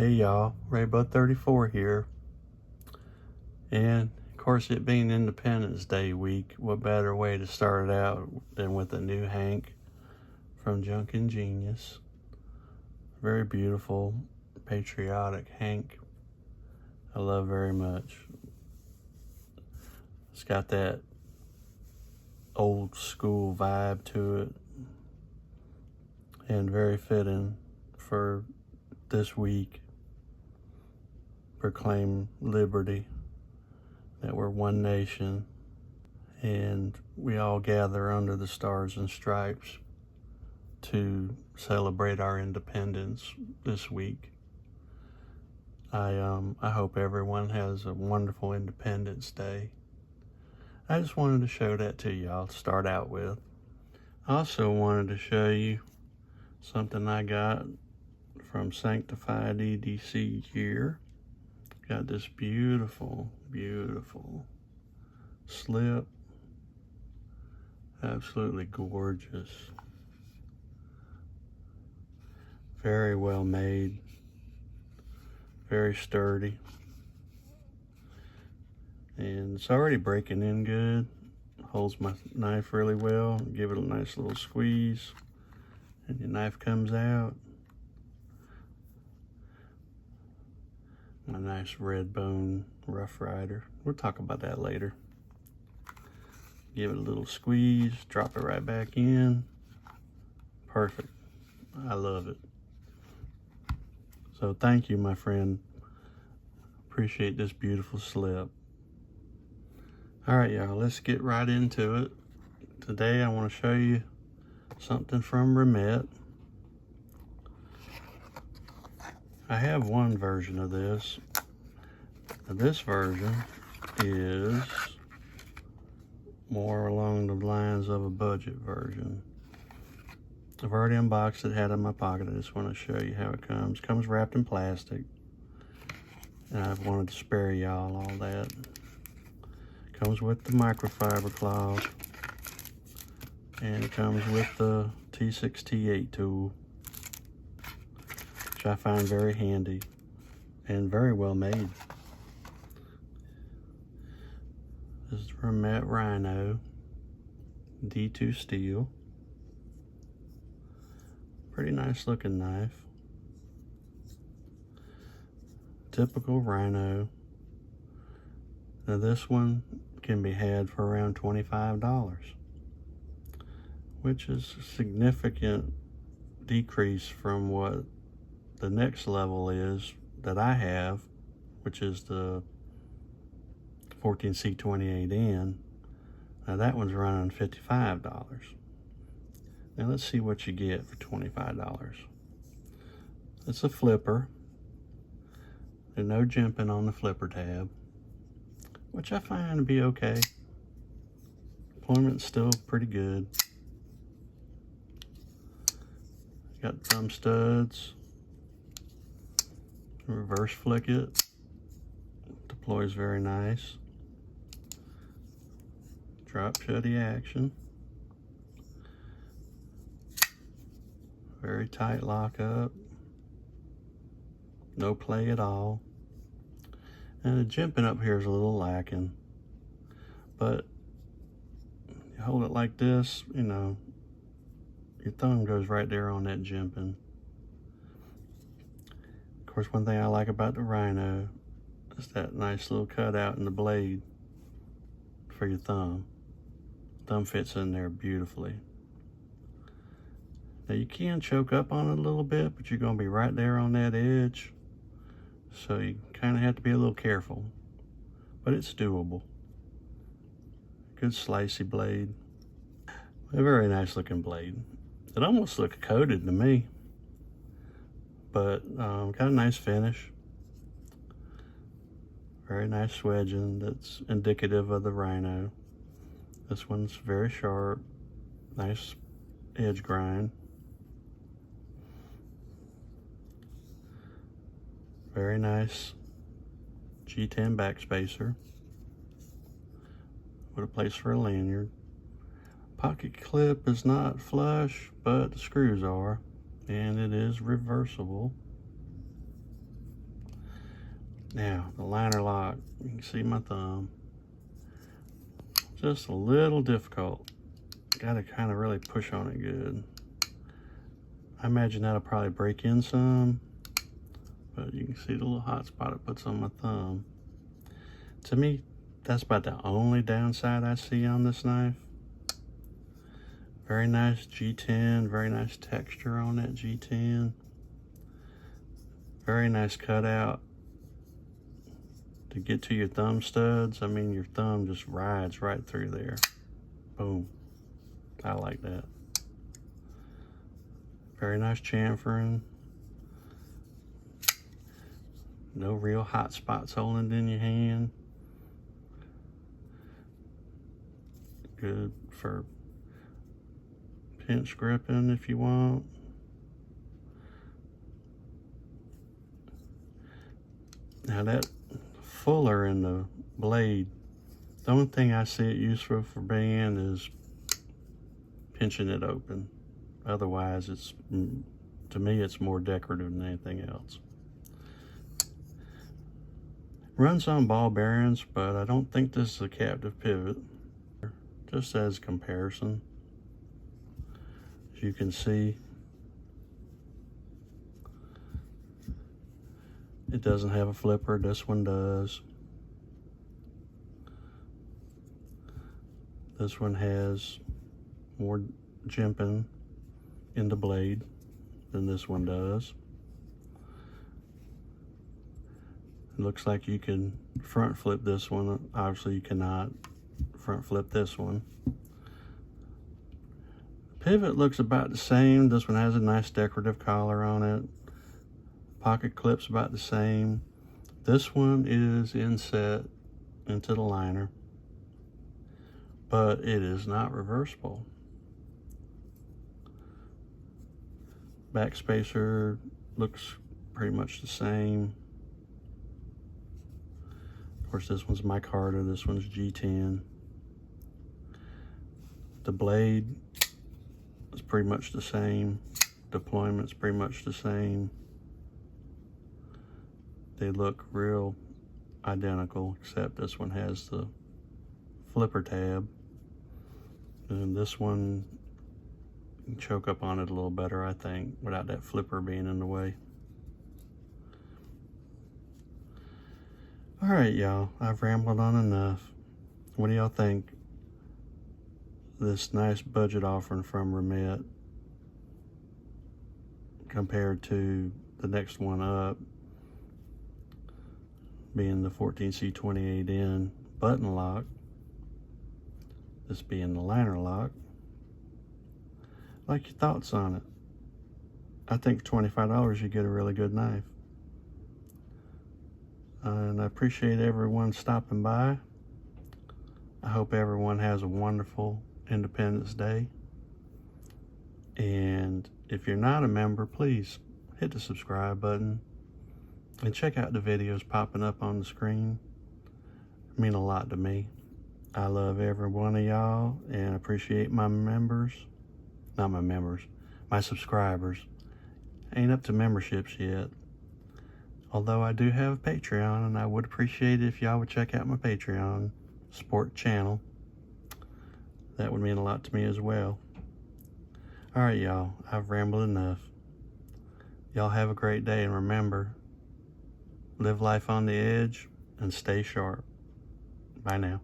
Hey y'all, Rainbow 34 here. And of course, it being Independence Day week, what better way to start it out than with a new Hank from Junk and Genius. Very beautiful, patriotic Hank. I love very much. It's got that old school vibe to it, and very fitting for this week. Proclaim liberty, that we're one nation, and we all gather under the stars and stripes to celebrate our independence this week. I hope everyone has a wonderful Independence Day. I just wanted to show that to y'all to start out with. I also wanted to show you something I got from Sanctified EDC here. Got this beautiful, beautiful slip. Absolutely gorgeous. Very well made. Very sturdy. And it's already breaking in good. Holds my knife really well. Give it a nice little squeeze, and your knife comes out. My nice red bone Rough Rider. We'll talk about that later. Give it a little squeeze, drop it right back in. Perfect. I love it. So thank you, my friend. Appreciate this beautiful slip. All right, y'all, let's get right into it. Today I want to show you something from Remette. I have one version of this. This version is more along the lines of a budget version. I've already unboxed it, had it in my pocket. I just want to show you how it comes. It comes wrapped in plastic. And I've wanted to spare y'all all that. It comes with the microfiber cloth. And it comes with the T6, T8 tool, which I find very handy and very well made. This is Remette Rhino D2 steel. Pretty nice looking knife. Typical Rhino. Now this one can be had for around $25, which is a significant decrease from what the next level is that I have, which is the 14C28N. Now that one's running $55. Now let's see what you get for $25. It's a flipper. There's no jimping on the flipper tab, which I find to be okay. Deployment's still pretty good. Got thumb studs. Reverse flick it. Deploys very nice. Drop shutty action. Very tight lockup. No play at all. And the jimping up here is a little lacking. But you hold it like this, you know, your thumb goes right there on that jimping. Of course, one thing I like about the Rhino is that nice little cutout in the blade for your thumb. Thumb fits in there beautifully. Now you can choke up on it a little bit, but you're going to be right there on that edge. So you kind of have to be a little careful, but it's doable. Good slicey blade. A very nice looking blade. It almost looks coated to me, but got a nice finish. Very nice swedging that's indicative of the Rhino. This one's very sharp, nice edge grind. Very nice G10 backspacer with a place for a lanyard. Pocket clip is not flush, but the screws are, and it is reversible. Now, the liner lock, you can see my thumb. Just a little difficult. Gotta kind of really push on it good. I imagine that'll probably break in some, but you can see the little hot spot it puts on my thumb. To me, that's about the only downside I see on this knife. Very nice G10, very nice texture on that G10. Very nice cutout to get to your thumb studs. I mean, your thumb just rides right through there. Boom. I like that. Very nice chamfering. No real hot spots holding it in your hand. Good for pinch gripping if you want. Now that fuller in the blade, the only thing I see it useful for being is pinching it open. Otherwise, it's, to me, it's more decorative than anything else. Runs on ball bearings, but I don't think this is a captive pivot. Just as comparison, as you can see, it doesn't have a flipper. This one does. This one has more jimping in the blade than this one does. It looks like you can front flip this one. Obviously you cannot front flip this one. Pivot looks about the same. This one has a nice decorative collar on it. Pocket clip's about the same. This one is inset into the liner, but it is not reversible. Back spacer looks pretty much the same. Of course, this one's micarta, this one's G10. The blade is pretty much the same. Deployment's pretty much the same. They look real identical, except this one has the flipper tab. And this one, you can choke up on it a little better, I think, without that flipper being in the way. All right, y'all, I've rambled on enough. What do y'all think? This nice budget offering from Remette compared to the next one up, being the 14C28N button lock, this being the liner lock. Like your thoughts on it. I think for $25 you get a really good knife. And I appreciate everyone stopping by. I hope everyone has a wonderful Independence Day. And if you're not a member, please hit the subscribe button and check out the videos popping up on the screen. They mean a lot to me. I love every one of y'all and appreciate my members. Not my members, my subscribers. Ain't up to memberships yet. Although I do have a Patreon, and I would appreciate it if y'all would check out my Patreon, support the channel. That would mean a lot to me as well. All right, y'all, I've rambled enough. Y'all have a great day, and remember, live life on the edge and stay sharp. Bye now.